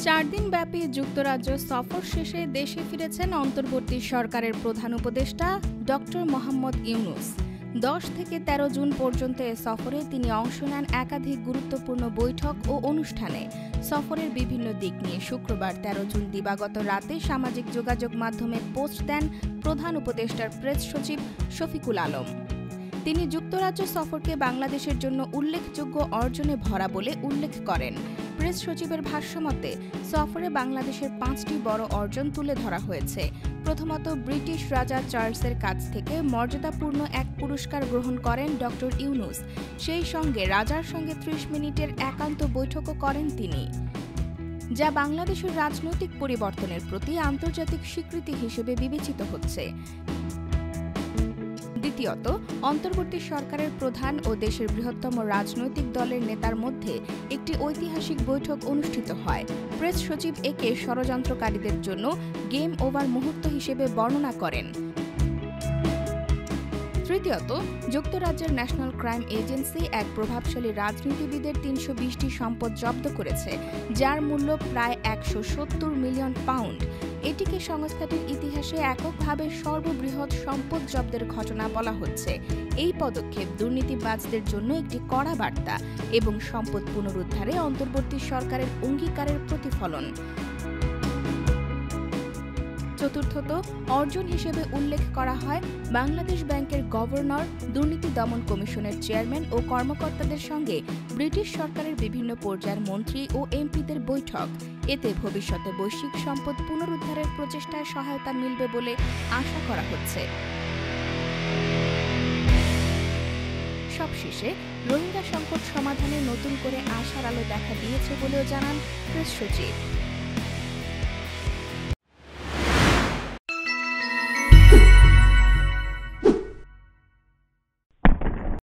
4 দিনব্যাপী যুক্তরাজ্য সফর শেষে দেশে ফিরেছেন অন্তর্বর্তী সরকারের প্রধান উপদেষ্টা ডক্টর মোহাম্মদ ইউনূস। 10 থেকে 13 জুন পর্যন্ত এ সফরে তিনি অংশ নেন একাধিক গুরুত্বপূর্ণ বৈঠক ও অনুষ্ঠানে। সফরের বিভিন্ন দিক নিয়ে শুক্রবার 13 জুন দিবাগত রাতে সামাজিক যোগাযোগ মাধ্যমে পোস্ট দেন প্রধান উপদেষ্টার প্রেস সচিব শফিকুল আলম। তিনি যুক্তরাজ্য সফরকে বাংলাদেশের জন্য উল্লেখযোগ্য অর্জনে ভরা বলে উল্লেখ করেন। প্রেস সচিবের ভাষ্যমতে সফরে বাংলাদেশের 5টি বড় অর্জন তুলে ধরা হয়েছে। প্রথমত, ব্রিটিশ রাজা চার্লসের কাছ থেকে মর্যাদাপূর্ণ এক পুরস্কার গ্রহণ করেন ডক্টর ইউনূস। সেই সঙ্গে রাজার সঙ্গে 30 মিনিটের একান্ত বৈঠকও করেন তিনি, যা বাংলাদেশের রাজনৈতিক পরিবর্তনের প্রতি আন্তর্জাতিক স্বীকৃতি হিসেবে বিবেচিত হচ্ছে। দ্বিতীয়ত, অন্তর্বর্তী সরকারের প্রধান ও দেশের বৃহত্তম রাজনৈতিক দলের নেতার মধ্যে একটি ঐতিহাসিক বৈঠক অনুষ্ঠিত হয়। প্রেস সচিব একে ষড়যন্ত্রকারীদের জন্য গেম ওভার মুহূর্ত হিসেবে বর্ণনা করেন। তৃতীয়ত, যুক্তরাজ্যের ন্যাশনাল ক্রাইম এজেন্সি এক প্রভাবশালী রাজনীতিবিদের 320টি সম্পদ জব্দ করেছে, যার মূল্য প্রায় 170 মিলিয়ন পাউন্ড। এটিকে সংস্থাটির ইতিহাসে এককভাবে সর্ববৃহৎ সম্পদ জব্দের ঘটনা বলা হচ্ছে। এই পদক্ষেপ দুর্নীতিবাজদের জন্য একটি কড়া বার্তা এবং সম্পদ পুনরুদ্ধারে অন্তর্বর্তী সরকারের অঙ্গীকারের প্রতিফলন। চতুর্থত, অর্জন হিসেবে উল্লেখ করা হয় বাংলাদেশ ব্যাংকের গভর্নর, দুর্নীতি দমন কমিশনের চেয়ারম্যান ও কর্মকর্তাদের সঙ্গে ব্রিটিশ সরকারের বিভিন্ন পর্যায়ের মন্ত্রী ও এমপিদের বৈঠক। এতে ভবিষ্যতে বৈশ্বিক সম্পদ পুনরুদ্ধারের প্রচেষ্টায় সহায়তা মিলবে বলে আশা করা হচ্ছে। সবশেষে রোহিঙ্গা সংকট সমাধানে নতুন করে আশার আলো দেখা দিয়েছে বলেও জানান প্রেস সচিব।